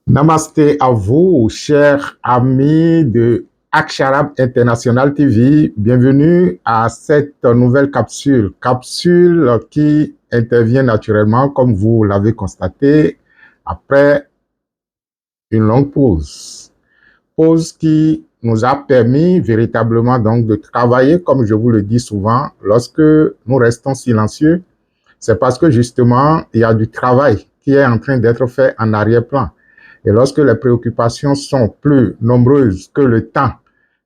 Namasté à vous, chers amis de Aksharab International TV. Bienvenue à cette nouvelle capsule qui intervient naturellement, comme vous l'avez constaté, après une longue pause. Pause qui nous a permis véritablement donc de travailler, comme je vous le dis souvent, lorsque nous restons silencieux, c'est parce que justement, il y a du travail qui est en train d'être fait en arrière-plan. Et lorsque les préoccupations sont plus nombreuses que le temps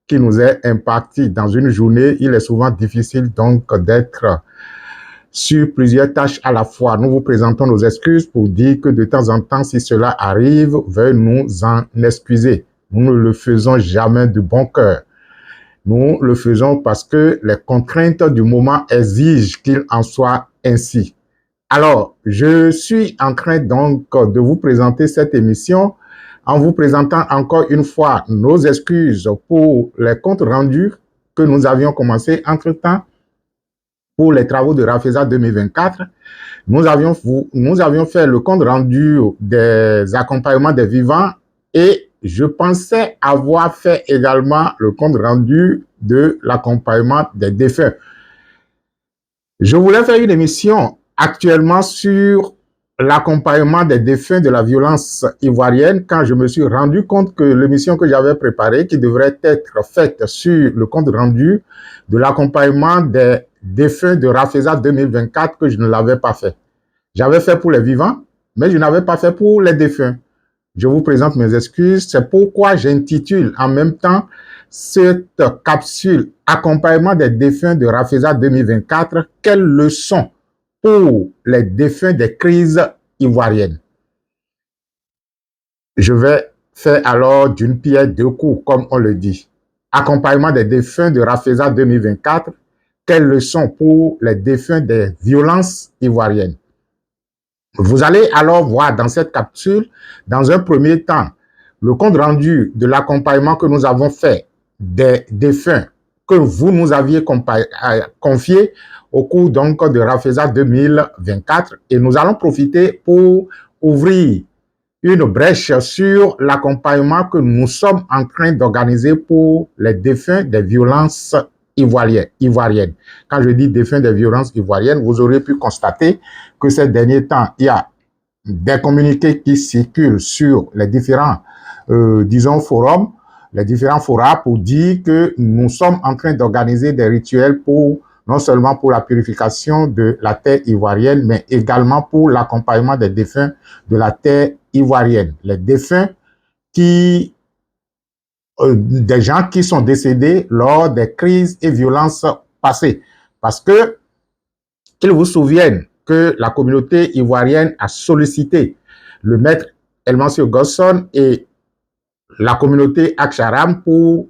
qui nous est imparti dans une journée, il est souvent difficile donc d'être sur plusieurs tâches à la fois. Nous vous présentons nos excuses pour dire que de temps en temps, si cela arrive, veuillez nous en excuser. Nous ne le faisons jamais de bon cœur. Nous le faisons parce que les contraintes du moment exigent qu'il en soit ainsi. Alors, je suis en train donc de vous présenter cette émission en vous présentant encore une fois nos excuses pour les comptes rendus que nous avions commencé entre-temps pour les travaux de Rafeza 2024. Nous avions fait le compte rendu des accompagnements des vivants et je pensais avoir fait également le compte rendu de l'accompagnement des défunts. Je voulais faire une émission actuellement sur l'accompagnement des défunts de la violence ivoirienne quand je me suis rendu compte que l'émission que j'avais préparée, qui devrait être faite sur le compte rendu de l'accompagnement des défunts de Rafeza 2024, que je ne l'avais pas fait. J'avais fait pour les vivants, mais je n'avais pas fait pour les défunts. Je vous présente mes excuses. C'est pourquoi j'intitule en même temps cette capsule accompagnement des défunts de Rafeza 2024. Quelles leçons pour les défunts des crises ivoiriennes? Je vais faire alors d'une pierre deux coups, comme on le dit. Accompagnement des défunts de Rafeza 2024. Quelles leçons pour les défunts des violences ivoiriennes? Vous allez alors voir dans cette capsule, dans un premier temps, le compte rendu de l'accompagnement que nous avons fait des défunts que vous nous aviez confié au cours donc de Rafeza 2024 et nous allons profiter pour ouvrir une brèche sur l'accompagnement que nous sommes en train d'organiser pour les défunts des violences ivoiriennes. Quand je dis défunts des violences ivoiriennes, vous aurez pu constater que ces derniers temps, il y a des communiqués qui circulent sur les différents, forums, les différents forats pour dire que nous sommes en train d'organiser des rituels pour non seulement pour la purification de la terre ivoirienne, mais également pour l'accompagnement des défunts de la terre ivoirienne. Les défunts des gens qui sont décédés lors des crises et violences passées. Parce que, qu'ils vous souviennent que la communauté ivoirienne a sollicité le maître Elmansio Gosson et la communauté Aksharam pour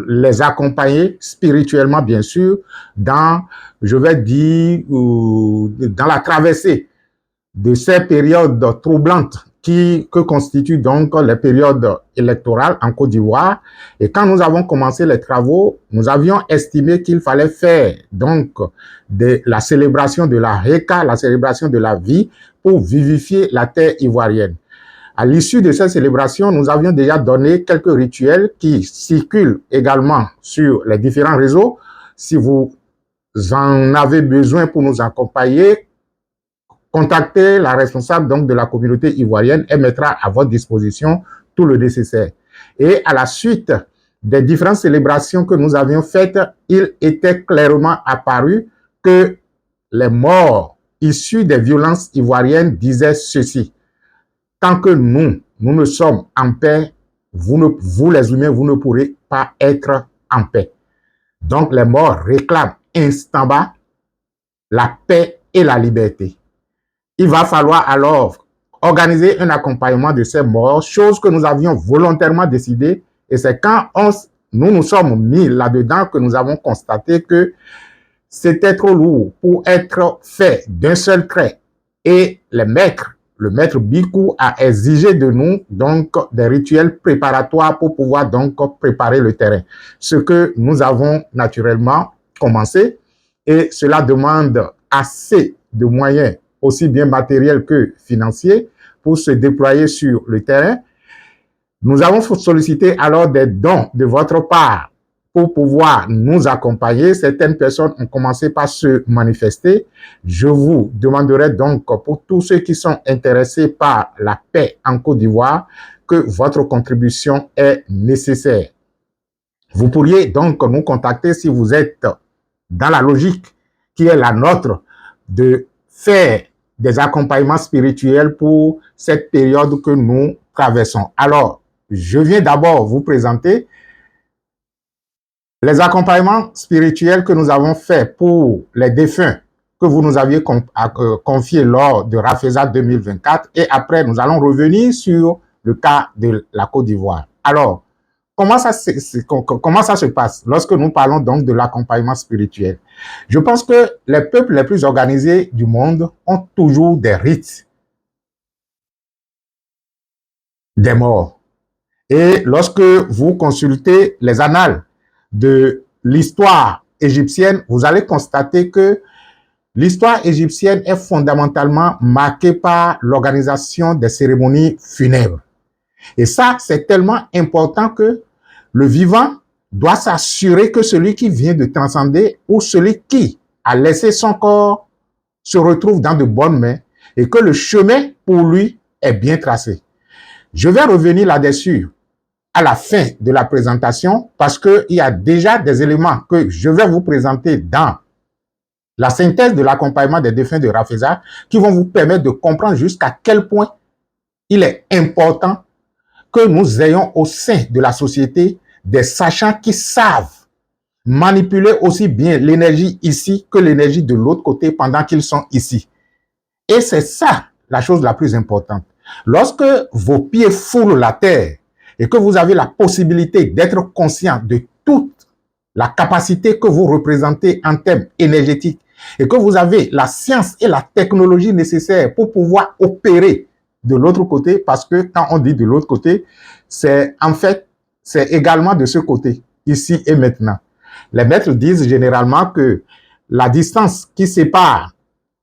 les accompagner spirituellement, bien sûr, dans, je vais dire, dans la traversée de ces périodes troublantes que constituent donc les périodes électorales en Côte d'Ivoire. Et quand nous avons commencé les travaux, nous avions estimé qu'il fallait faire donc de la célébration de la Reka, la célébration de la vie, pour vivifier la terre ivoirienne. À l'issue de cette célébration, nous avions déjà donné quelques rituels qui circulent également sur les différents réseaux. Si vous en avez besoin pour nous accompagner, contactez la responsable donc de la communauté ivoirienne. Elle mettra à votre disposition tout le nécessaire. Et à la suite des différentes célébrations que nous avions faites, il était clairement apparu que les morts issus des violences ivoiriennes disaient ceci: tant que nous ne sommes en paix, vous les humains, vous ne pourrez pas être en paix. Donc les morts réclament instant bas la paix et la liberté. Il va falloir alors organiser un accompagnement de ces morts, chose que nous avions volontairement décidé. Et c'est quand nous sommes mis là-dedans que nous avons constaté que c'était trop lourd pour être fait d'un seul trait. Et le maître Bikou a exigé de nous donc des rituels préparatoires pour pouvoir donc préparer le terrain. Ce que nous avons naturellement commencé, et cela demande assez de moyens, aussi bien matériels que financiers, pour se déployer sur le terrain. Nous avons sollicité alors des dons de votre part pour pouvoir nous accompagner. Certaines personnes ont commencé par se manifester. Je vous demanderai donc, pour tous ceux qui sont intéressés par la paix en Côte d'Ivoire, que votre contribution est nécessaire. Vous pourriez donc nous contacter si vous êtes dans la logique qui est la nôtre de faire des accompagnements spirituels pour cette période que nous traversons. Alors, je viens d'abord vous présenter les accompagnements spirituels que nous avons faits pour les défunts que vous nous aviez confiés lors de Rafeza 2024 et après nous allons revenir sur le cas de la Côte d'Ivoire. Alors, comment ça se passe lorsque nous parlons donc de l'accompagnement spirituel? Je pense que les peuples les plus organisés du monde ont toujours des rites des morts. Et lorsque vous consultez les annales de l'histoire égyptienne, vous allez constater que l'histoire égyptienne est fondamentalement marquée par l'organisation des cérémonies funèbres. Et ça, c'est tellement important que le vivant doit s'assurer que celui qui vient de transcender ou celui qui a laissé son corps se retrouve dans de bonnes mains et que le chemin pour lui est bien tracé. Je vais revenir là-dessus à la fin de la présentation parce qu'il y a déjà des éléments que je vais vous présenter dans la synthèse de l'accompagnement des défunts de Rafeza qui vont vous permettre de comprendre jusqu'à quel point il est important que nous ayons au sein de la société des sachants qui savent manipuler aussi bien l'énergie ici que l'énergie de l'autre côté pendant qu'ils sont ici. Et c'est ça la chose la plus importante. Lorsque vos pieds foulent la terre et que vous avez la possibilité d'être conscient de toute la capacité que vous représentez en termes énergétiques et que vous avez la science et la technologie nécessaires pour pouvoir opérer de l'autre côté, parce que quand on dit de l'autre côté, c'est en fait, c'est également de ce côté, ici et maintenant. Les maîtres disent généralement que la distance qui sépare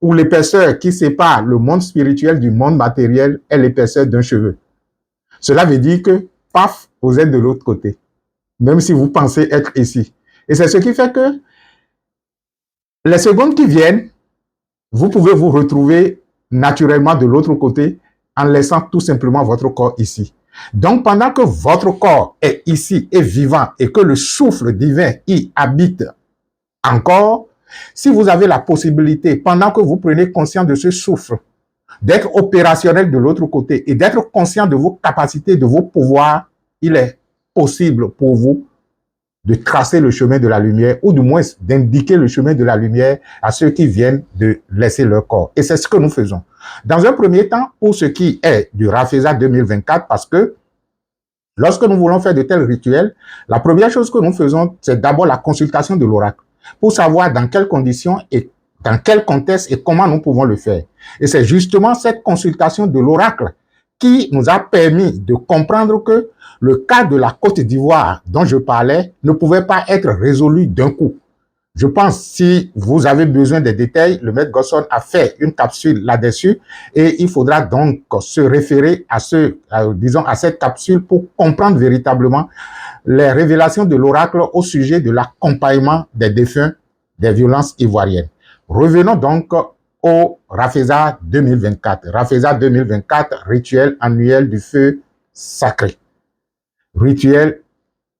ou l'épaisseur qui sépare le monde spirituel du monde matériel est l'épaisseur d'un cheveu. Cela veut dire que, paf, vous êtes de l'autre côté, même si vous pensez être ici. Et c'est ce qui fait que les secondes qui viennent, vous pouvez vous retrouver naturellement de l'autre côté en laissant tout simplement votre corps ici. Donc, pendant que votre corps est ici et vivant et que le souffle divin y habite encore, si vous avez la possibilité, pendant que vous prenez conscience de ce souffle, d'être opérationnel de l'autre côté et d'être conscient de vos capacités, de vos pouvoirs, il est possible pour vous de tracer le chemin de la lumière ou du moins d'indiquer le chemin de la lumière à ceux qui viennent de laisser leur corps. Et c'est ce que nous faisons. Dans un premier temps, pour ce qui est du Rafeza 2024, parce que lorsque nous voulons faire de tels rituels, la première chose que nous faisons, c'est d'abord la consultation de l'oracle pour savoir dans quelles conditions et dans quel contexte et comment nous pouvons le faire. Et c'est justement cette consultation de l'oracle qui nous a permis de comprendre que le cas de la Côte d'Ivoire dont je parlais ne pouvait pas être résolu d'un coup. Je pense, si vous avez besoin des détails, le maître Gosson a fait une capsule là-dessus et il faudra donc se référer à à cette capsule pour comprendre véritablement les révélations de l'oracle au sujet de l'accompagnement des défunts des violences ivoiriennes. Revenons donc au Rafeza 2024. Rafeza 2024, rituel annuel du feu sacré. Rituel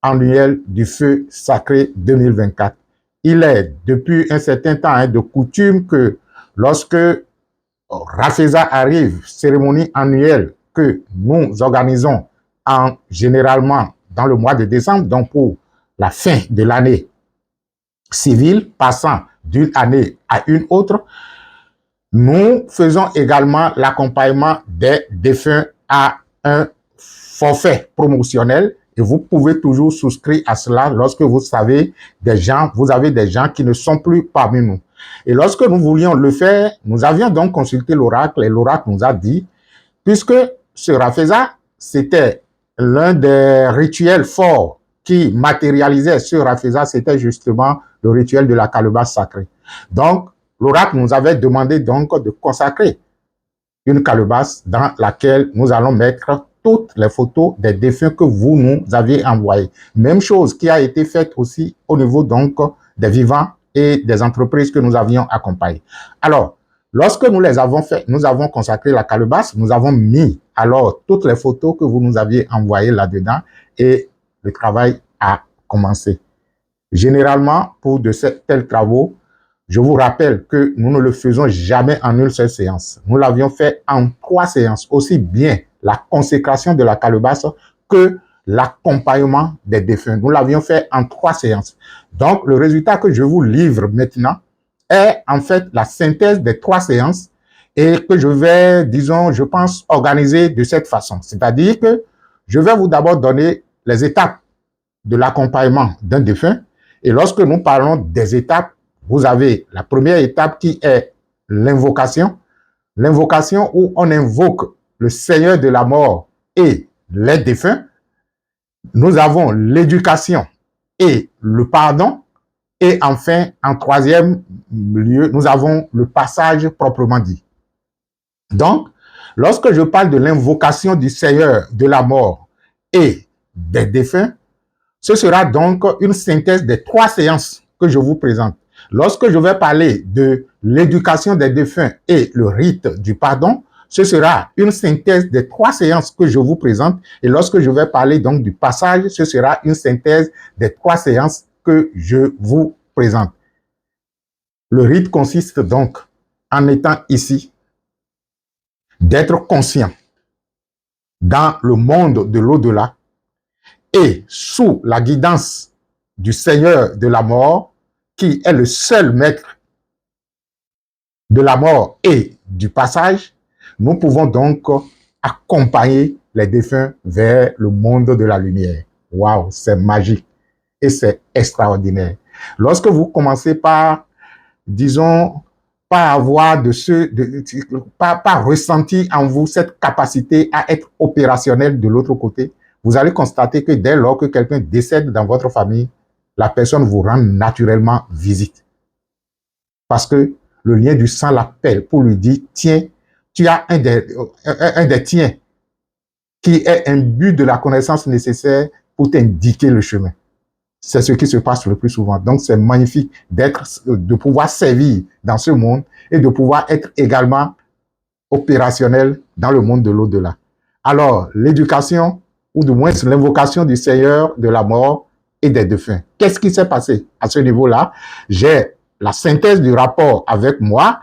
annuel du feu sacré 2024. Il est depuis un certain temps de coutume que lorsque Rafeza arrive, cérémonie annuelle que nous organisons généralement dans le mois de décembre, donc pour la fin de l'année civile, passant d'une année à une autre, nous faisons également l'accompagnement des défunts à un forfait promotionnel et vous pouvez toujours souscrire à cela lorsque vous avez des gens qui ne sont plus parmi nous. Et lorsque nous voulions le faire, nous avions donc consulté l'oracle et l'oracle nous a dit, puisque ce Rafeza, c'était l'un des rituels forts qui matérialisait ce Rafeza, c'était justement le rituel de la calebasse sacrée. Donc, l'oracle nous avait demandé donc de consacrer une calebasse dans laquelle nous allons mettre toutes les photos des défunts que vous nous aviez envoyés. Même chose qui a été faite aussi au niveau donc des vivants et des entreprises que nous avions accompagnées. Alors, lorsque nous les avons fait, nous avons consacré la calebasse, nous avons mis alors toutes les photos que vous nous aviez envoyées là-dedans et le travail a commencé. Généralement, pour de tels travaux, je vous rappelle que nous ne le faisons jamais en une seule séance. Nous l'avions fait en 3 séances, aussi bien la consécration de la calebasse que l'accompagnement des défunts. Nous l'avions fait en 3 séances. Donc, le résultat que je vous livre maintenant est en fait la synthèse des 3 séances et que je vais, disons, je pense, organiser de cette façon. C'est-à-dire que je vais vous d'abord donner les étapes de l'accompagnement d'un défunt. Et lorsque nous parlons des étapes, vous avez la première étape qui est l'invocation. L'invocation où on invoque le Seigneur de la mort et les défunts. Nous avons l'éducation et le pardon. Et enfin, en troisième lieu, nous avons le passage proprement dit. Donc, lorsque je parle de l'invocation du Seigneur de la mort et des défunts, ce sera donc une synthèse des 3 séances que je vous présente. Lorsque je vais parler de l'éducation des défunts et le rite du pardon, ce sera une synthèse des 3 séances que je vous présente. Et lorsque je vais parler donc du passage, ce sera une synthèse des 3 séances que je vous présente. Le rite consiste donc, en étant ici, d'être conscient dans le monde de l'au-delà et sous la guidance du Seigneur de la mort, qui est le seul maître de la mort et du passage, nous pouvons donc accompagner les défunts vers le monde de la lumière. Waouh, c'est magique et c'est extraordinaire. Lorsque vous commencez par, disons, pas avoir pas ressentir en vous cette capacité à être opérationnel de l'autre côté, vous allez constater que dès lors que quelqu'un décède dans votre famille, la personne vous rend naturellement visite. Parce que le lien du sang l'appelle pour lui dire, tiens, tu as un des tiens qui est imbu de la connaissance nécessaire pour t'indiquer le chemin. C'est ce qui se passe le plus souvent. Donc, c'est magnifique de pouvoir servir dans ce monde et de pouvoir être également opérationnel dans le monde de l'au-delà. Alors, l'éducation, ou du moins l'invocation du Seigneur de la mort et des défunts. Qu'est-ce qui s'est passé à ce niveau-là? J'ai la synthèse du rapport avec moi.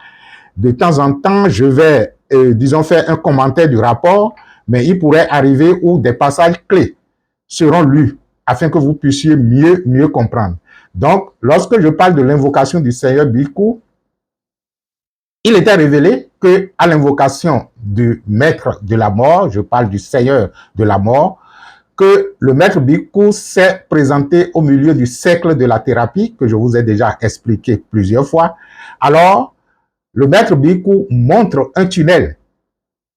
De temps en temps, je vais, disons, faire un commentaire du rapport, mais il pourrait arriver où des passages clés seront lus afin que vous puissiez mieux comprendre. Donc, lorsque je parle de l'invocation du Seigneur Bhikkhu, il était révélé que à l'invocation du maître de la mort, je parle du Seigneur de la mort, que le maître Bhikkhu s'est présenté au milieu du cercle de la thérapie, que je vous ai déjà expliqué plusieurs fois. Alors, le maître Bhikkhu montre un tunnel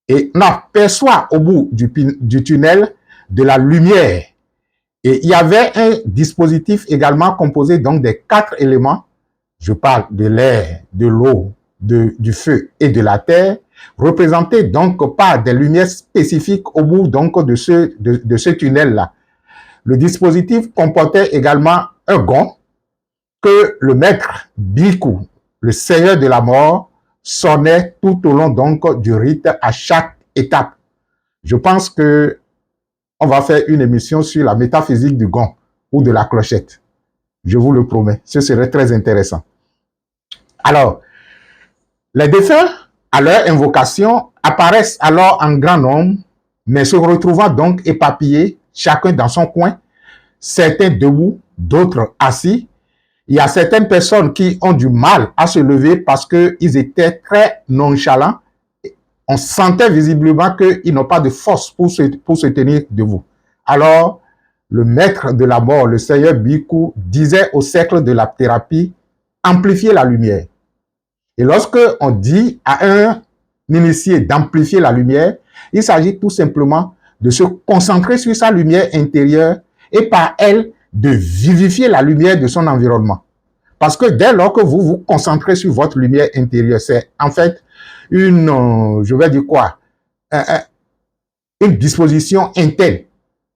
et on aperçoit au bout du tunnel de la lumière. Et il y avait un dispositif également composé donc des 4 éléments. Je parle de l'air, de l'eau, du feu et de la terre, représentés donc par des lumières spécifiques au bout donc de ce tunnel-là. Le dispositif comportait également un gong que le maître Bhikkhu, le Seigneur de la mort, sonnait tout au long donc du rite à chaque étape. Je pense que on va faire une émission sur la métaphysique du gong ou de la clochette. Je vous le promets, ce serait très intéressant. Alors, les défunts, à leur invocation, apparaissent alors en grand nombre, mais se retrouvant donc éparpillés, chacun dans son coin, certains debout, d'autres assis. Il y a certaines personnes qui ont du mal à se lever parce qu'ils étaient très nonchalants. On sentait visiblement qu'ils n'ont pas de force pour se tenir debout. Alors, le maître de la mort, le Seigneur Bhikkhu, disait au cercle de la thérapie, amplifiez la lumière. Et lorsque on dit à un initié d'amplifier la lumière, il s'agit tout simplement de se concentrer sur sa lumière intérieure et par elle de vivifier la lumière de son environnement. Parce que dès lors que vous vous concentrez sur votre lumière intérieure, c'est en fait je vais dire quoi, une disposition interne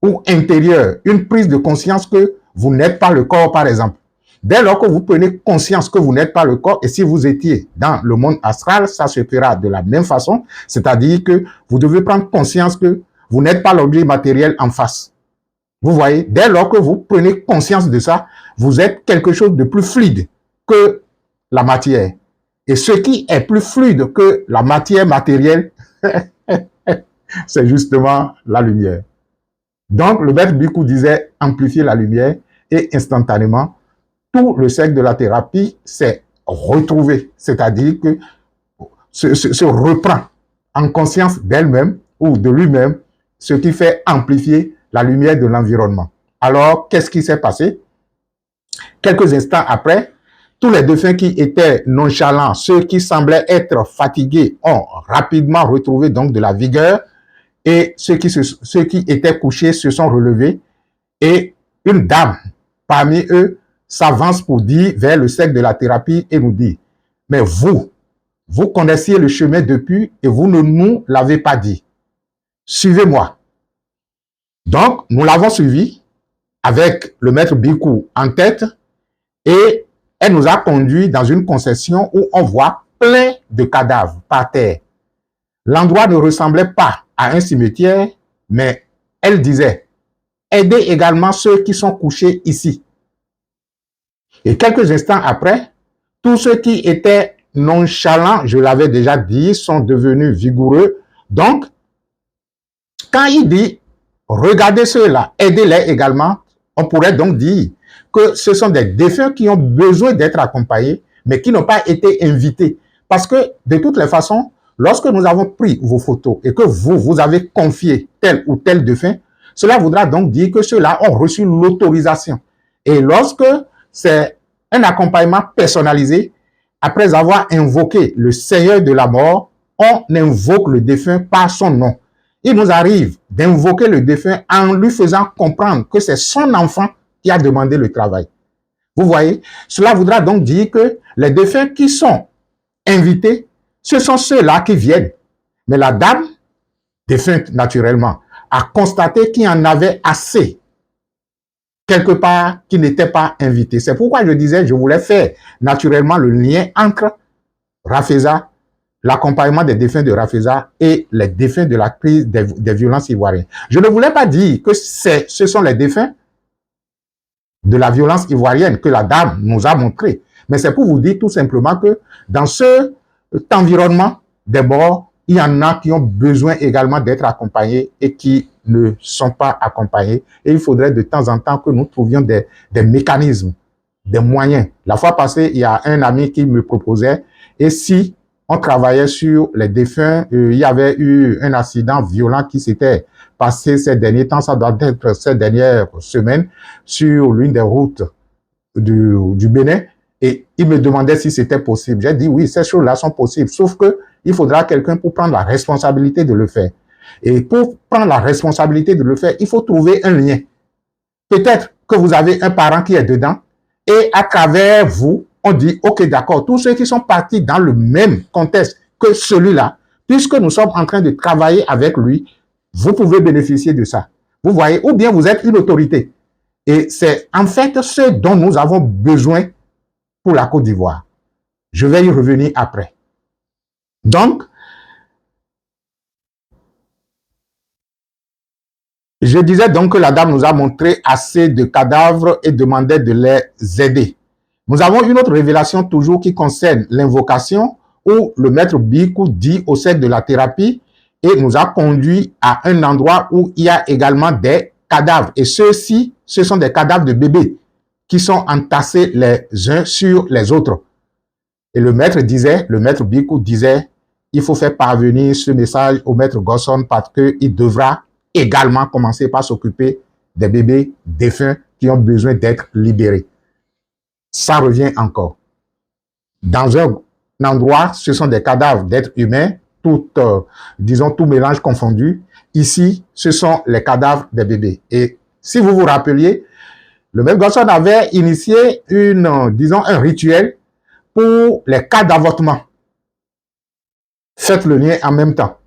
ou intérieure, une prise de conscience que vous n'êtes pas le corps, par exemple. Dès lors que vous prenez conscience que vous n'êtes pas le corps, et si vous étiez dans le monde astral, ça se fera de la même façon, c'est-à-dire que vous devez prendre conscience que vous n'êtes pas l'objet matériel en face. Vous voyez, dès lors que vous prenez conscience de ça, vous êtes quelque chose de plus fluide que la matière. Et ce qui est plus fluide que la matière matérielle, c'est justement la lumière. Donc, le maître Bhikkhu disait amplifier la lumière et instantanément, tout le cercle de la thérapie s'est retrouvé, c'est-à-dire que se reprend en conscience d'elle-même ou de lui-même, ce qui fait amplifier la lumière de l'environnement. Alors, qu'est-ce qui s'est passé? Quelques instants après, tous les défunts qui étaient nonchalants, ceux qui semblaient être fatigués, ont rapidement retrouvé donc de la vigueur et ceux qui étaient couchés se sont relevés et une dame parmi eux s'avance pour dire vers le cercle de la thérapie et nous dit, mais vous connaissiez le chemin depuis et vous ne nous l'avez pas dit. Suivez-moi. Donc, nous l'avons suivi avec le maître Bhikkhu en tête et elle nous a conduits dans une concession où on voit plein de cadavres par terre. L'endroit ne ressemblait pas à un cimetière, mais elle disait, aidez également ceux qui sont couchés ici. Et quelques instants après, tous ceux qui étaient nonchalants, je l'avais déjà dit, sont devenus vigoureux. Donc, quand il dit, regardez ceux-là, aidez-les également, on pourrait donc dire que ce sont des défunts qui ont besoin d'être accompagnés, mais qui n'ont pas été invités. Parce que, de toutes les façons, lorsque nous avons pris vos photos et que vous avez confié tel ou tel défunt, cela voudra donc dire que ceux-là ont reçu l'autorisation. Et lorsque c'est un accompagnement personnalisé, après avoir invoqué le Seigneur de la mort, on invoque le défunt par son nom. Il nous arrive d'invoquer le défunt en lui faisant comprendre que c'est son enfant qui a demandé le travail. Vous voyez, cela voudra donc dire que les défunts qui sont invités, ce sont ceux-là qui viennent. Mais la dame, défunte naturellement, a constaté qu'il y en avait assez, quelque part, qui n'étaient pas invités. C'est pourquoi je disais, je voulais faire naturellement le lien entre Rafeza, l'accompagnement des défunts de Rafeza et les défunts de la crise des violences ivoiriennes. Je ne voulais pas dire que ce sont les défunts de la violence ivoirienne que la dame nous a montré, mais c'est pour vous dire tout simplement que dans cet environnement des morts, il y en a qui ont besoin également d'être accompagnés et qui ne sont pas accompagnés. Et il faudrait de temps en temps que nous trouvions des mécanismes, des moyens. La fois passée, il y a un ami qui me proposait, et si on travaillait sur les défunts, il y avait eu un accident violent qui s'était passé ces derniers temps, ça doit être ces dernières semaines, sur l'une des routes du Bénin, et il me demandait si c'était possible. J'ai dit oui, ces choses-là sont possibles, sauf que il faudra quelqu'un pour prendre la responsabilité de le faire. Et pour prendre la responsabilité de le faire, il faut trouver un lien. Peut-être que vous avez un parent qui est dedans, et à travers vous, on dit, ok, d'accord, tous ceux qui sont partis dans le même contexte que celui-là, puisque nous sommes en train de travailler avec lui, vous pouvez bénéficier de ça. Vous voyez, ou bien vous êtes une autorité. Et c'est en fait ce dont nous avons besoin pour la Côte d'Ivoire. Je vais y revenir après. Donc, je disais donc que la dame nous a montré assez de cadavres et demandait de les aider. Nous avons une autre révélation toujours qui concerne l'invocation où le maître Bhikkhu dit au cercle de la thérapie et nous a conduit à un endroit où il y a également des cadavres. Et ceux-ci, ce sont des cadavres de bébés qui sont entassés les uns sur les autres. Et le maître Bhikkhu disait, il faut faire parvenir ce message au maître Gosson parce qu'il devra également commencer par s'occuper des bébés défunts qui ont besoin d'être libérés. Ça revient encore. Dans un endroit, ce sont des cadavres d'êtres humains, disons tout mélange confondu. Ici, ce sont les cadavres des bébés. Et si vous vous rappeliez, le maître Gosson avait initié disons un rituel pour les cas d'avortement. Faites le lien en même temps.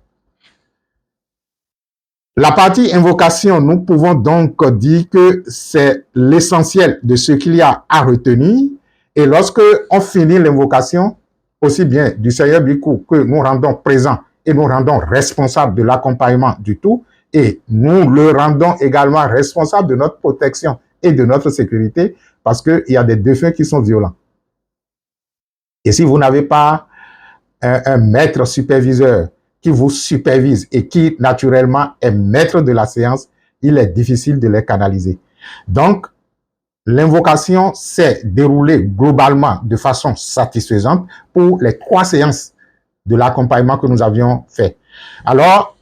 La partie invocation, nous pouvons donc dire que c'est l'essentiel de ce qu'il y a à retenir. Et lorsque on finit l'invocation, aussi bien du Seigneur Bhikkhu que nous rendons présent et nous rendons responsable de l'accompagnement du tout, et nous le rendons également responsable de notre protection et de notre sécurité, parce qu'il y a des défunts qui sont violents. Et si vous n'avez pas un maître superviseur qui vous supervise et qui naturellement est maître de la séance, il est difficile de les canaliser. Donc, l'invocation s'est déroulée globalement de façon satisfaisante pour les 3 séances de l'accompagnement que nous avions fait. Alors,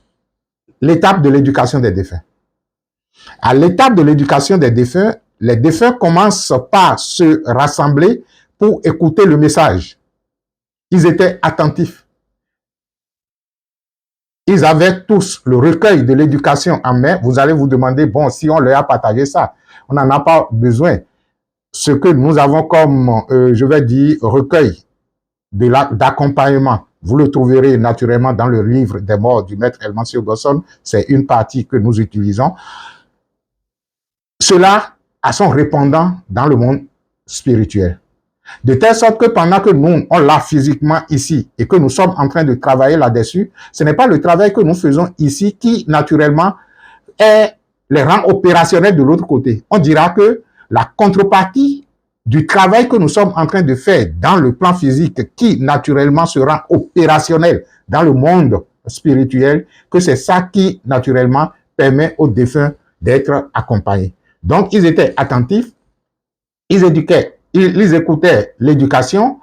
l'étape de l'éducation des défunts. À l'étape de l'éducation des défunts, les défunts commencent par se rassembler pour écouter le message. Ils étaient attentifs. Ils avaient tous le recueil de l'éducation en main. Vous allez vous demander, bon, si on leur a partagé ça, on n'en a pas besoin. Ce que nous avons comme, je vais dire, recueil d'accompagnement, vous le trouverez naturellement dans le livre des morts du maître Elmancio Gosson. C'est une partie que nous utilisons. Cela a son répondant dans le monde spirituel. De telle sorte que pendant que nous, on l'a physiquement ici et que nous sommes en train de travailler là-dessus, ce n'est pas le travail que nous faisons ici qui, naturellement, les rend opérationnels de l'autre côté. On dira que la contrepartie du travail que nous sommes en train de faire dans le plan physique qui, naturellement, se rend opérationnel dans le monde spirituel, que c'est ça qui, naturellement, permet aux défunts d'être accompagnés. Donc, ils étaient attentifs, ils écoutaient l'éducation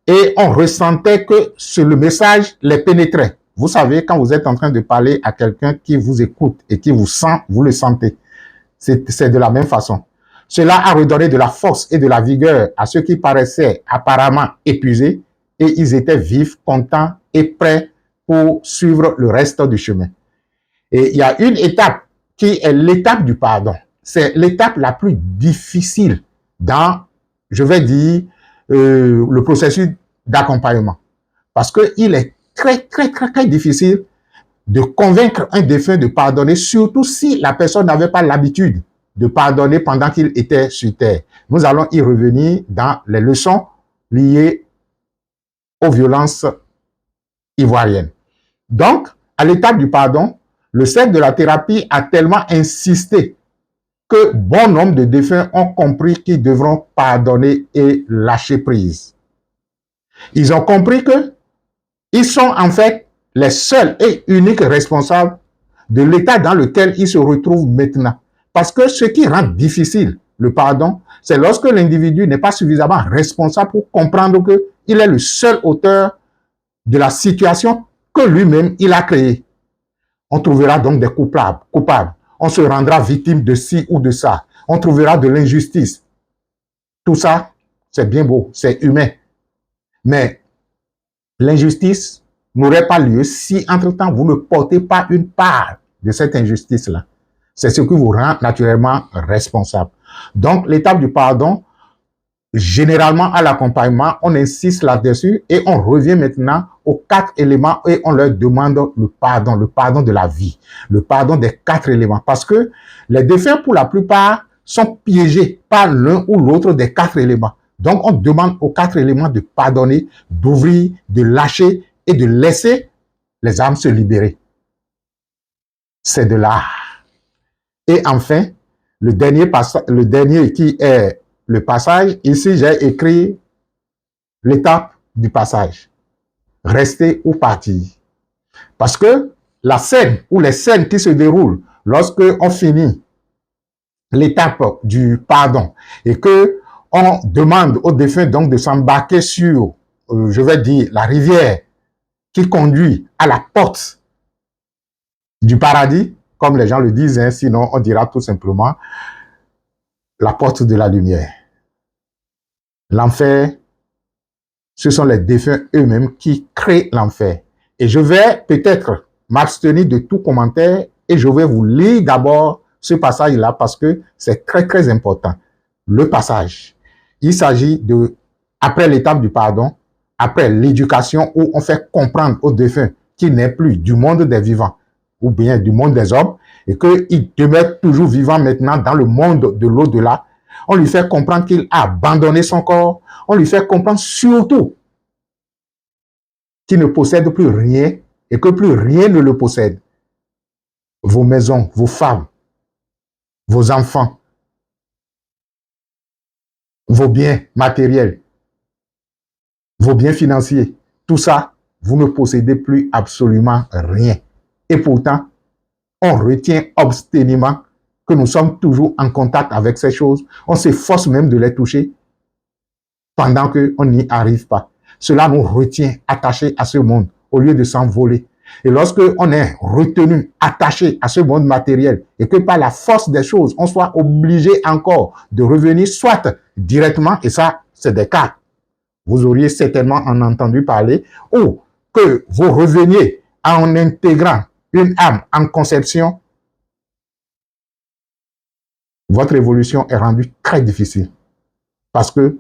et on ressentait que le message les pénétrait. Vous savez, quand vous êtes en train de parler à quelqu'un qui vous écoute et qui vous sent, vous le sentez. C'est de la même façon. Cela a redonné de la force et de la vigueur à ceux qui paraissaient apparemment épuisés et ils étaient vifs, contents et prêts pour suivre le reste du chemin. Et il y a une étape qui est l'étape du pardon. C'est l'étape la plus difficile dans, je vais dire, le processus d'accompagnement. Parce qu'il est très difficile de convaincre un défunt de pardonner, surtout si la personne n'avait pas l'habitude de pardonner pendant qu'il était sur terre. Nous allons y revenir dans les leçons liées aux violences ivoiriennes. Donc, à l'étape du pardon, le cercle de la thérapie a tellement insisté que bon nombre de défunts ont compris qu'ils devront pardonner et lâcher prise. Ils ont compris que ils sont en fait les seuls et uniques responsables de l'état dans lequel ils se retrouvent maintenant. Parce que ce qui rend difficile le pardon, c'est lorsque l'individu n'est pas suffisamment responsable pour comprendre qu'il est le seul auteur de la situation que lui-même il a créée. On trouvera donc des coupables. On se rendra victime de ci ou de ça. On trouvera de l'injustice. Tout ça, c'est bien beau, c'est humain. Mais l'injustice n'aurait pas lieu si, entre-temps, vous ne portez pas une part de cette injustice-là. C'est ce qui vous rend naturellement responsable. Donc, l'étape du pardon, généralement à l'accompagnement, on insiste là-dessus et on revient maintenant aux 4 éléments et on leur demande le pardon de la vie, le pardon des 4 éléments. Parce que les défunts, pour la plupart, sont piégés par l'un ou l'autre des 4 éléments. Donc, on demande aux 4 éléments de pardonner, d'ouvrir, de lâcher et de laisser les âmes se libérer. C'est de l'art. Et enfin, le dernier qui est le passage, ici j'ai écrit l'étape du passage. Rester ou partir. Parce que la scène ou les scènes qui se déroulent lorsque on finit l'étape du pardon et que on demande aux défunts donc de s'embarquer sur, je vais dire, la rivière qui conduit à la porte du paradis, comme les gens le disent, hein, sinon on dira tout simplement la porte de la lumière. L'enfer, ce sont les défunts eux-mêmes qui créent l'enfer. Et je vais peut-être m'abstenir de tout commentaire et je vais vous lire d'abord ce passage-là parce que c'est très important. Le passage. Il s'agit de, après l'étape du pardon, après l'éducation où on fait comprendre aux défunts qu'il n'est plus du monde des vivants ou bien du monde des hommes, et qu'il demeure toujours vivant maintenant dans le monde de l'au-delà, on lui fait comprendre qu'il a abandonné son corps, on lui fait comprendre surtout qu'il ne possède plus rien et que plus rien ne le possède. Vos maisons, vos femmes, vos enfants, vos biens matériels, vos biens financiers, tout ça, vous ne possédez plus absolument rien. Et pourtant, on retient obstinément que nous sommes toujours en contact avec ces choses. On s'efforce même de les toucher pendant qu'on n'y arrive pas. Cela nous retient attachés à ce monde au lieu de s'envoler. Et lorsque on est retenu, attaché à ce monde matériel et que par la force des choses, on soit obligé encore de revenir soit directement, et ça, c'est des cas, vous auriez certainement en entendu parler, ou que vous reveniez en intégrant une âme en conception, votre évolution est rendue très difficile parce que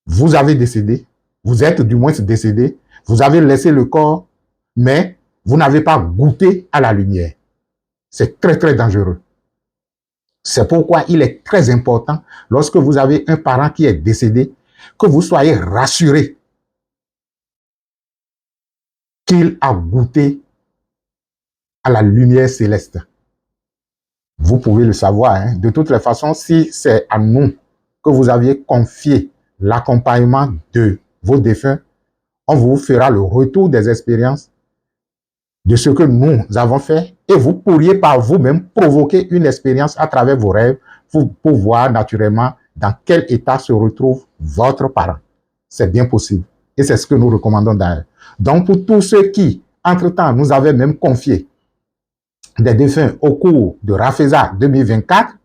vous avez décédé, vous êtes du moins décédé, vous avez laissé le corps, mais vous n'avez pas goûté à la lumière. C'est très, très dangereux. C'est pourquoi il est très important, lorsque vous avez un parent qui est décédé, que vous soyez rassuré qu'il a goûté à la lumière céleste. Vous pouvez le savoir, hein. De toutes les façons, si c'est à nous que vous aviez confié l'accompagnement de vos défunts, on vous fera le retour des expériences de ce que nous avons fait et vous pourriez par vous-même provoquer une expérience à travers vos rêves pour voir naturellement dans quel état se retrouve votre parent. C'est bien possible et c'est ce que nous recommandons d'ailleurs. Donc pour tous ceux qui, entre-temps, nous avaient même confié des défunts au cours de Rafeza 2024,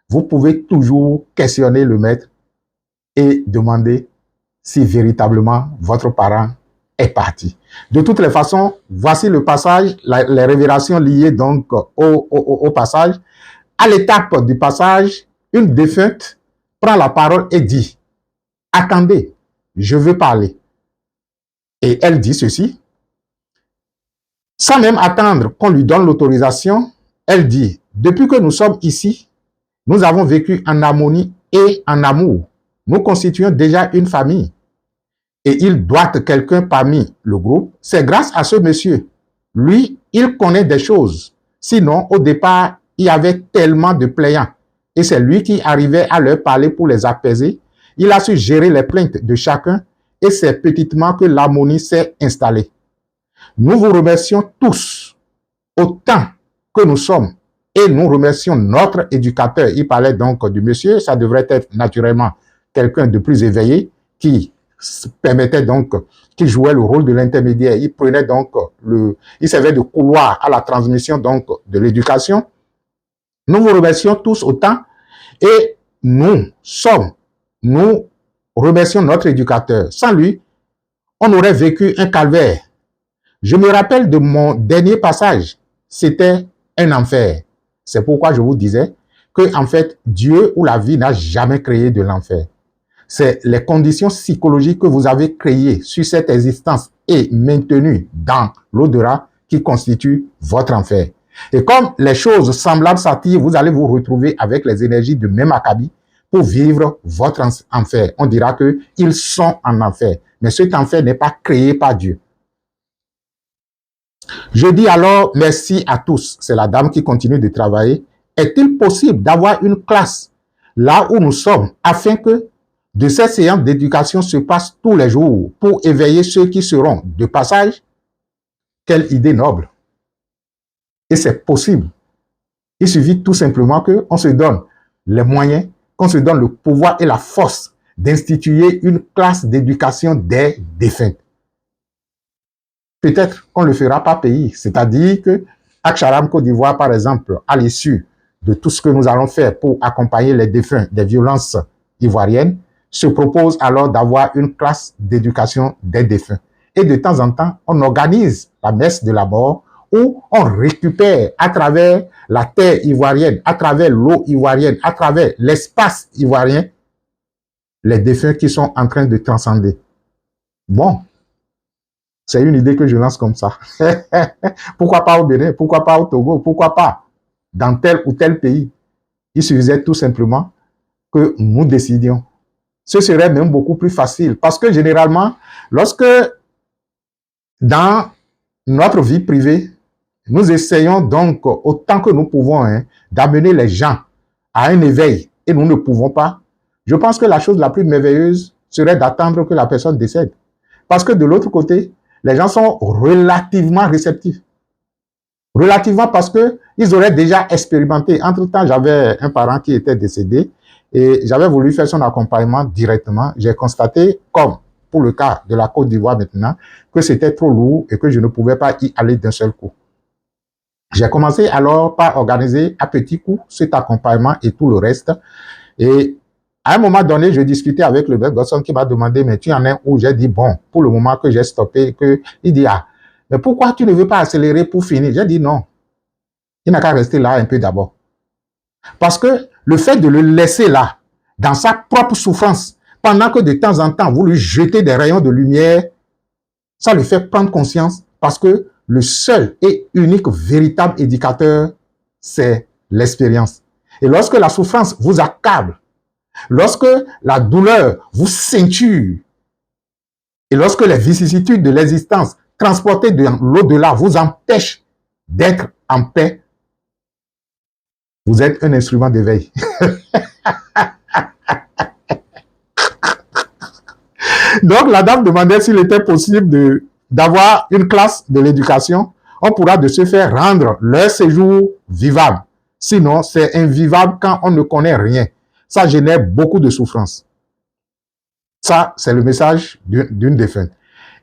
vous pouvez toujours questionner le maître et demander si véritablement votre parent est parti. De toutes les façons, voici le passage, les révélations liées donc au passage. À l'étape du passage, une défunte prend la parole et dit « Attendez, je veux parler ». Et elle dit ceci. Sans même attendre qu'on lui donne l'autorisation, elle dit « Depuis que nous sommes ici, nous avons vécu en harmonie et en amour. Nous constituons déjà une famille. Et il doit quelqu'un parmi le groupe. C'est grâce à ce monsieur. Lui, il connaît des choses. Sinon, au départ, il y avait tellement de plaignants. Et c'est lui qui arrivait à leur parler pour les apaiser. Il a su gérer les plaintes de chacun. Et c'est petitement que l'harmonie s'est installée. Nous vous remercions tous, autant que nous sommes. Et nous remercions notre éducateur. Il parlait donc du monsieur. Ça devrait être naturellement quelqu'un de plus éveillé qui permettait donc, qu'il jouait le rôle de l'intermédiaire. Il prenait donc il servait de couloir à la transmission donc de l'éducation. Nous vous remercions tous autant et nous remercions notre éducateur. Sans lui, on aurait vécu un calvaire. Je me rappelle de mon dernier passage. C'était un enfer. C'est pourquoi je vous disais que, en fait, Dieu ou la vie n'a jamais créé de l'enfer. C'est les conditions psychologiques que vous avez créées sur cette existence et maintenues dans l'au-delà qui constituent votre enfer. Et comme les choses semblables s'attirent, vous allez vous retrouver avec les énergies de même acabit pour vivre votre enfer. On dira qu'ils sont en enfer, mais cet enfer n'est pas créé par Dieu. Je dis alors merci à tous. C'est la dame qui continue de travailler. Est-il possible d'avoir une classe là où nous sommes afin que de ces séances d'éducation se passent tous les jours pour éveiller ceux qui seront de passage? Quelle idée noble! Et c'est possible. Il suffit tout simplement qu'on se donne les moyens, qu'on se donne le pouvoir et la force d'instituer une classe d'éducation des défunts. Peut-être qu'on le fera par pays, c'est-à-dire que Aksharam Côte d'Ivoire, par exemple, à l'issue de tout ce que nous allons faire pour accompagner les défunts des violences ivoiriennes, se propose alors d'avoir une classe d'éducation des défunts. Et de temps en temps, on organise la messe de la mort où on récupère à travers la terre ivoirienne, à travers l'eau ivoirienne, à travers l'espace ivoirien, les défunts qui sont en train de transcender. Bon, c'est une idée que je lance comme ça. Pourquoi pas au Bénin? Pourquoi pas au Togo? Pourquoi pas dans tel ou tel pays. Il suffisait tout simplement que nous décidions. Ce serait même beaucoup plus facile parce que généralement, lorsque dans notre vie privée, nous essayons donc autant que nous pouvons d'amener les gens à un éveil et nous ne pouvons pas, je pense que la chose la plus merveilleuse serait d'attendre que la personne décède. Parce que de l'autre côté, les gens sont relativement réceptifs. Relativement parce qu'ils auraient déjà expérimenté. Entre-temps, j'avais un parent qui était décédé et j'avais voulu faire son accompagnement directement. J'ai constaté, comme pour le cas de la Côte d'Ivoire maintenant, que c'était trop lourd et que je ne pouvais pas y aller d'un seul coup. J'ai commencé alors par organiser à petits coups cet accompagnement et tout le reste. Et à un moment donné, je discutais avec le garçon qui m'a demandé, mais tu en es où? J'ai dit, bon, pour le moment que j'ai stoppé, il dit, ah, mais pourquoi tu ne veux pas accélérer pour finir? J'ai dit, non, il n'a qu'à rester là un peu d'abord. Parce que le fait de le laisser là, dans sa propre souffrance, pendant que de temps en temps, vous lui jetez des rayons de lumière, ça lui fait prendre conscience parce que le seul et unique véritable éducateur, c'est l'expérience. Et lorsque la souffrance vous accable, lorsque la douleur vous ceinture, et lorsque les vicissitudes de l'existence transportées de l'au-delà vous empêchent d'être en paix, vous êtes un instrument d'éveil. Donc la dame demandait s'il était possible d'avoir une classe de l'éducation. On pourra de ce faire rendre leur séjour vivable. Sinon, c'est invivable quand on ne connaît rien. Ça génère beaucoup de souffrance. Ça, c'est le message d'une défunte.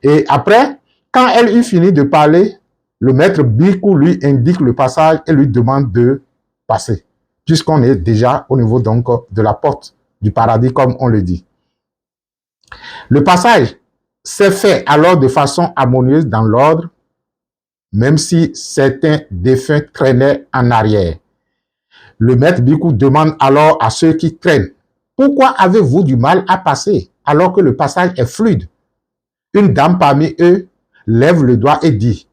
Et après, quand elle eut fini de parler, le maître Bikou lui indique le passage et lui demande de passer, puisqu'on est déjà au niveau donc de la porte du paradis, comme on le dit. Le passage s'est fait alors de façon harmonieuse dans l'ordre, même si certains défunts traînaient en arrière. Le maître Bikou demande alors à ceux qui traînent, pourquoi avez-vous du mal à passer alors que le passage est fluide? Une dame parmi eux lève le doigt et dit,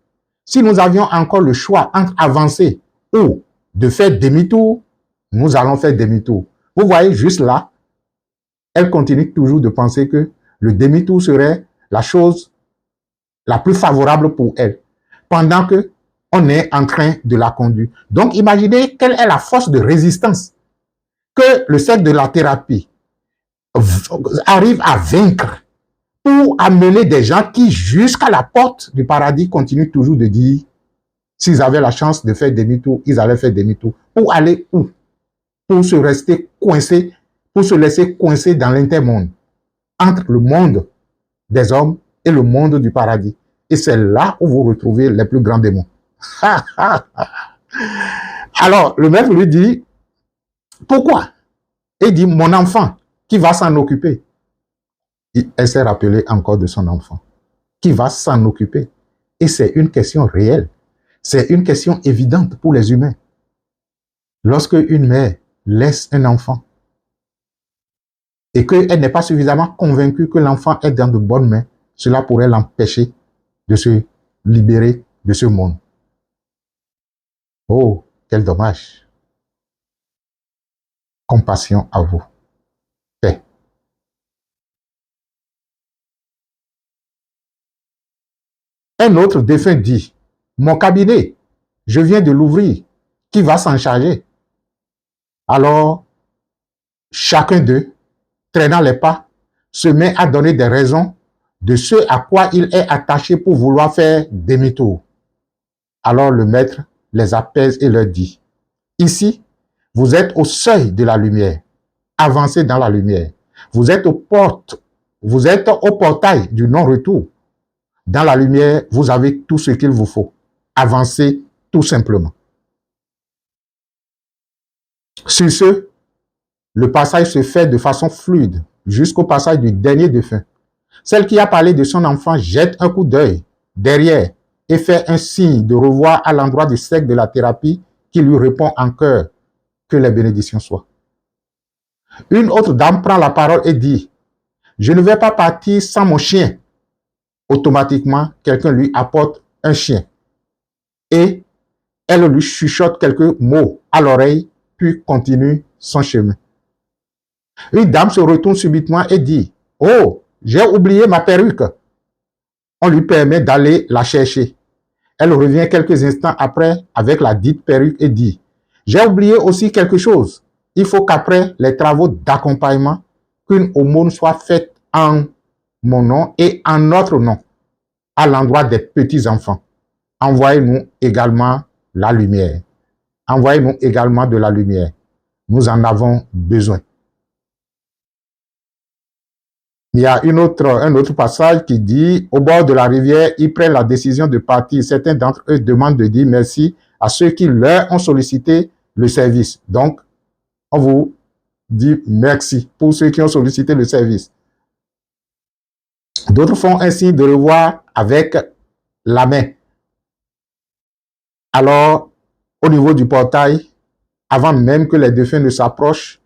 si nous avions encore le choix entre avancer ou de faire demi-tour, nous allons faire demi-tour. Vous voyez juste là, elle continue toujours de penser que le demi-tour serait la chose la plus favorable pour elle, pendant que on est en train de la conduire. Donc, imaginez quelle est la force de résistance que le cercle de la thérapie arrive à vaincre pour amener des gens qui, jusqu'à la porte du paradis, continuent toujours de dire, s'ils avaient la chance de faire demi-tour, ils allaient faire demi-tour. Pour aller où? Pour se rester coincé, pour se laisser coincer dans l'intermonde, entre le monde des hommes et le monde du paradis. Et c'est là où vous retrouvez les plus grands démons. Alors, le maître lui dit, pourquoi? Il dit, mon enfant, qui va s'en occuper? Elle s'est rappelée encore de son enfant, qui va s'en occuper. Et c'est une question réelle. C'est une question évidente pour les humains. Lorsque une mère laisse un enfant et qu'elle n'est pas suffisamment convaincue que l'enfant est dans de bonnes mains, cela pourrait l'empêcher de se libérer de ce monde. Oh, quel dommage. Compassion à vous. Paix. Un autre défunt dit, mon cabinet, je viens de l'ouvrir, qui va s'en charger? Alors, chacun d'eux, traînant les pas, se met à donner des raisons de ce à quoi il est attaché pour vouloir faire demi-tour. Alors le maître les apaise et leur dit, ici, vous êtes au seuil de la lumière, avancez dans la lumière. Vous êtes vous êtes au portail du non-retour. Dans la lumière, vous avez tout ce qu'il vous faut. Avancez tout simplement. Sur ce, le passage se fait de façon fluide jusqu'au passage du dernier défunt. Celle qui a parlé de son enfant jette un coup d'œil derrière et fait un signe de revoir à l'endroit du cercle de la thérapie qui lui répond en chœur que les bénédictions soient. Une autre dame prend la parole et dit, je ne vais pas partir sans mon chien. Automatiquement, quelqu'un lui apporte un chien. Et Elle lui chuchote quelques mots à l'oreille, puis continue son chemin. Une dame se retourne subitement et dit « Oh, j'ai oublié ma perruque !» On lui permet d'aller la chercher. Elle revient quelques instants après avec la dite perruque et dit « J'ai oublié aussi quelque chose. Il faut qu'après les travaux d'accompagnement, qu'une aumône soit faite en mon nom et en notre nom, à l'endroit des petits-enfants. Envoyez-nous également la lumière. Envoyez-nous également de la lumière. Nous en avons besoin. » Il y a un autre passage qui dit, au bord de la rivière, ils prennent la décision de partir. Certains d'entre eux demandent de dire merci à ceux qui leur ont sollicité le service. Donc, on vous dit merci pour ceux qui ont sollicité le service. D'autres font un signe de revoir avec la main. Alors, au niveau du portail, avant même que les défunts ne s'approchent,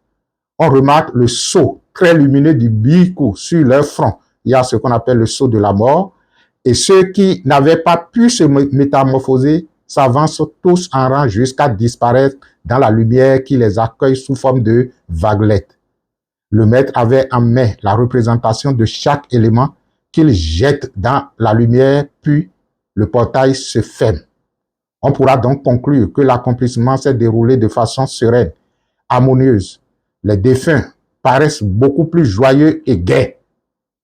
on remarque le sceau très lumineux du biku sur leur front. Il y a ce qu'on appelle le sceau de la mort. Et ceux qui n'avaient pas pu se métamorphoser s'avancent tous en rang jusqu'à disparaître dans la lumière qui les accueille sous forme de vaguelettes. Le maître avait en main la représentation de chaque élément qu'il jette dans la lumière, puis le portail se ferme. On pourra donc conclure que l'accomplissement s'est déroulé de façon sereine, harmonieuse. Les défunts paraissent beaucoup plus joyeux et gais.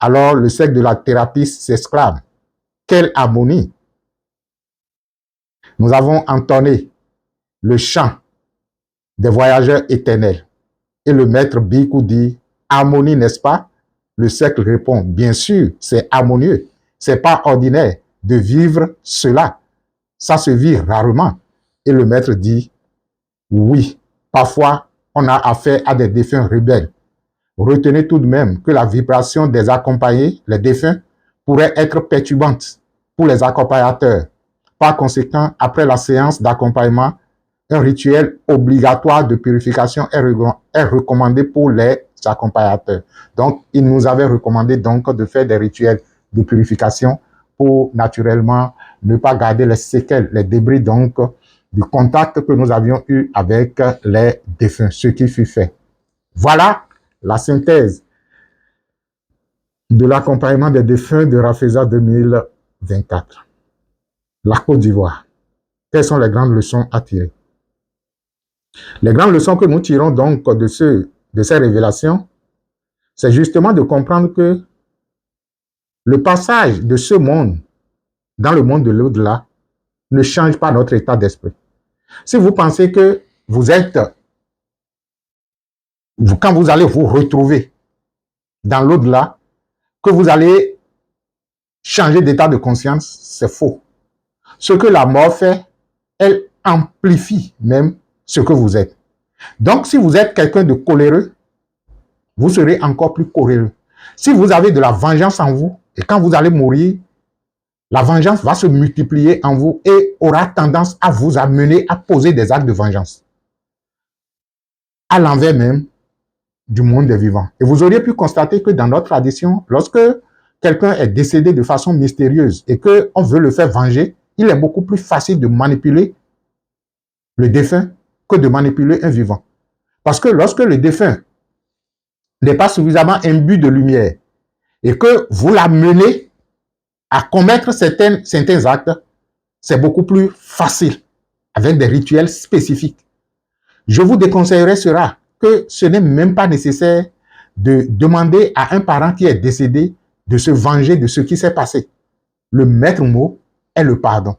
Alors le cercle de la thérapie s'exclame. Quelle harmonie! Nous avons entonné le chant des voyageurs éternels. Et le maître Biku dit, harmonie, n'est-ce pas? Le cercle répond, bien sûr, c'est harmonieux. C'est pas ordinaire de vivre cela. Ça se vit rarement. Et le maître dit, oui, parfois, on a affaire à des défunts rebelles. Retenez tout de même que la vibration des accompagnés, les défunts, pourrait être perturbante pour les accompagnateurs. Par conséquent, après la séance d'accompagnement, un rituel obligatoire de purification est recommandé pour les accompagnateurs. Donc, il nous avait recommandé donc de faire des rituels de purification pour naturellement ne pas garder les séquelles, les débris donc du contact que nous avions eu avec les défunts, ce qui fut fait. Voilà la synthèse de l'accompagnement des défunts de Rafeza 2024. La Côte d'Ivoire. Quelles sont les grandes leçons à tirer? Les grandes leçons que nous tirons donc de ces révélations, c'est justement de comprendre que le passage de ce monde dans le monde de l'au-delà ne change pas notre état d'esprit. Si vous pensez que quand vous allez vous retrouver dans l'au-delà, que vous allez changer d'état de conscience, c'est faux. Ce que la mort fait, elle amplifie même ce que vous êtes. Donc, si vous êtes quelqu'un de coléreux, vous serez encore plus coléreux. Si vous avez de la vengeance en vous, et quand vous allez mourir, la vengeance va se multiplier en vous et aura tendance à vous amener à poser des actes de vengeance. À l'envers même du monde des vivants. Et vous auriez pu constater que dans notre tradition, lorsque quelqu'un est décédé de façon mystérieuse et qu'on veut le faire venger, il est beaucoup plus facile de manipuler le défunt que de manipuler un vivant. Parce que lorsque le défunt n'est pas suffisamment imbu de lumière et que vous l'amenez à commettre certains actes, c'est beaucoup plus facile avec des rituels spécifiques. Je vous déconseillerais cela, que ce n'est même pas nécessaire de demander à un parent qui est décédé de se venger de ce qui s'est passé. Le maître mot est le pardon.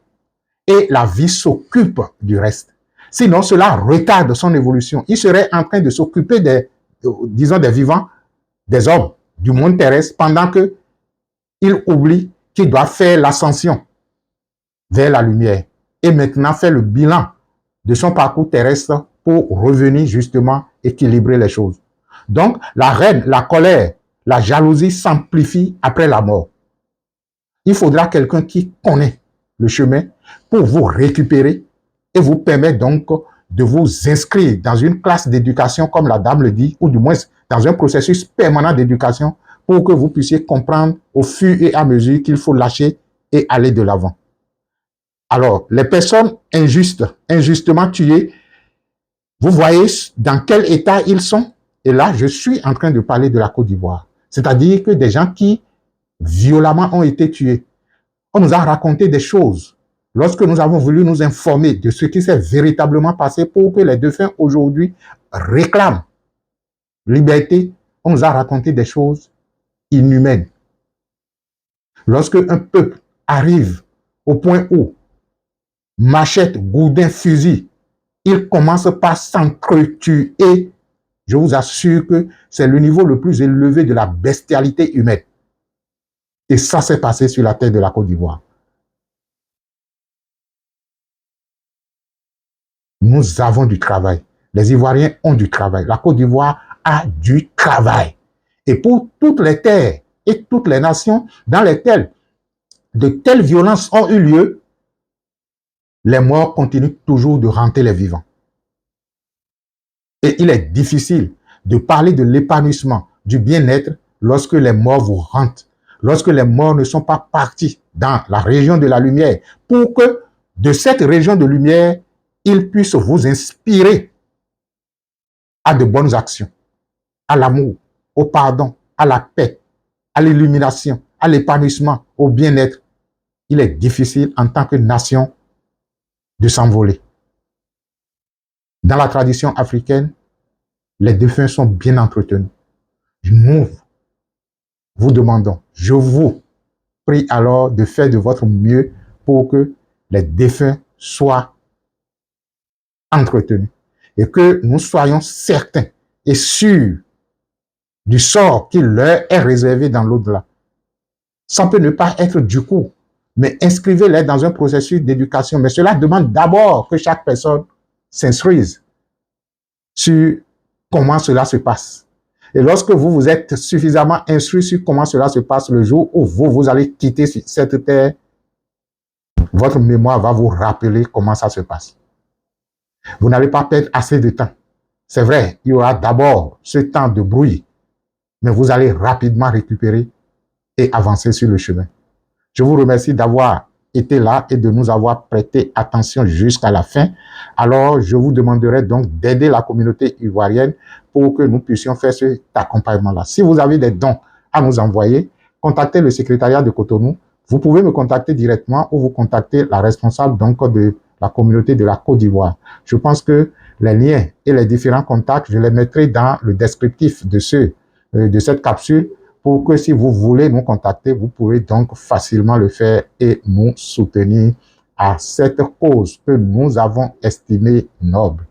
Et la vie s'occupe du reste. Sinon, cela retarde son évolution. Il serait en train de s'occuper des vivants, des hommes, du monde terrestre, pendant qu'il oublie qu'il doit faire l'ascension vers la lumière. Et maintenant faire le bilan de son parcours terrestre pour revenir justement équilibrer les choses. Donc, la haine, la colère, la jalousie s'amplifient après la mort. Il faudra quelqu'un qui connaît le chemin pour vous récupérer et vous permettre donc de vous inscrire dans une classe d'éducation, comme la dame le dit, ou du moins dans un processus permanent d'éducation pour que vous puissiez comprendre au fur et à mesure qu'il faut lâcher et aller de l'avant. Alors, les personnes injustement tuées, vous voyez dans quel état ils sont? Et là, je suis en train de parler de la Côte d'Ivoire. C'est-à-dire que des gens qui violemment ont été tués. On nous a raconté des choses. Lorsque nous avons voulu nous informer de ce qui s'est véritablement passé pour que les défunts aujourd'hui réclament liberté, on nous a raconté des choses inhumaines. Lorsque un peuple arrive au point où machette, gourdin, fusil, il commence par s'entretuer, je vous assure que c'est le niveau le plus élevé de la bestialité humaine. Et ça s'est passé sur la terre de la Côte d'Ivoire. Nous avons du travail. Les Ivoiriens ont du travail. La Côte d'Ivoire a du travail. Et pour toutes les terres et toutes les nations dans lesquelles de telles violences ont eu lieu, les morts continuent toujours de hanter les vivants. Et il est difficile de parler de l'épanouissement, du bien-être lorsque les morts vous hantent, lorsque les morts ne sont pas partis dans la région de la lumière pour que de cette région de lumière, ils puissent vous inspirer à de bonnes actions, à l'amour, au pardon, à la paix, à l'illumination, à l'épanouissement, au bien-être. Il est difficile en tant que nation de s'envoler. Dans la tradition africaine, les défunts sont bien entretenus. Nous vous demandons, je vous prie alors de faire de votre mieux pour que les défunts soient entretenus et que nous soyons certains et sûrs du sort qui leur est réservé dans l'au-delà. Ça peut ne pas être du coup, mais inscrivez-les dans un processus d'éducation. Mais cela demande d'abord que chaque personne s'instruise sur comment cela se passe. Et lorsque vous vous êtes suffisamment instruit sur comment cela se passe le jour où vous allez quitter cette terre, votre mémoire va vous rappeler comment ça se passe. Vous n'allez pas perdre assez de temps. C'est vrai, il y aura d'abord ce temps de bruit, mais vous allez rapidement récupérer et avancer sur le chemin. Je vous remercie d'avoir été là et de nous avoir prêté attention jusqu'à la fin. Alors, je vous demanderai donc d'aider la communauté ivoirienne pour que nous puissions faire cet accompagnement-là. Si vous avez des dons à nous envoyer, contactez le secrétariat de Cotonou. Vous pouvez me contacter directement ou vous contacter la responsable donc de la communauté de la Côte d'Ivoire. Je pense que les liens et les différents contacts, je les mettrai dans le descriptif de cette capsule pour que si vous voulez nous contacter, vous pourrez donc facilement le faire et nous soutenir à cette cause que nous avons estimée noble.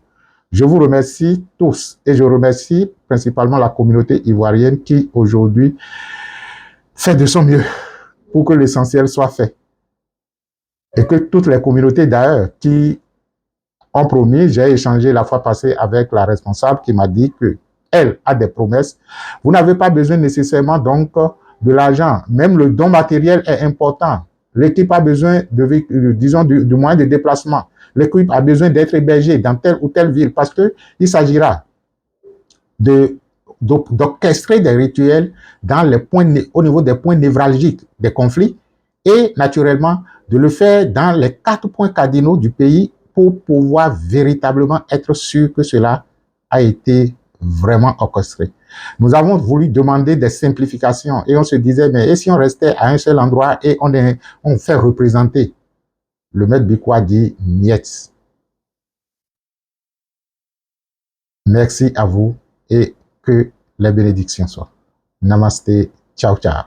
Je vous remercie tous et je remercie principalement la communauté ivoirienne qui aujourd'hui fait de son mieux pour que l'essentiel soit fait. Et que toutes les communautés d'ailleurs qui ont promis, j'ai échangé la fois passée avec la responsable qui m'a dit que elle a des promesses. Vous n'avez pas besoin nécessairement donc de l'argent. Même le don matériel est important. L'équipe a besoin de moyens de déplacement. L'équipe a besoin d'être hébergée dans telle ou telle ville parce qu'il s'agira d'orchestrer des rituels au niveau des points névralgiques des conflits et naturellement de le faire dans les 4 points cardinaux du pays pour pouvoir véritablement être sûr que cela a été vraiment orchestré. Nous avons voulu demander des simplifications et on se disait, mais et si on restait à un seul endroit et on fait représenter? Le maître Bikwa dit, niet. Merci à vous et que les bénédictions soient. Namaste, ciao, ciao.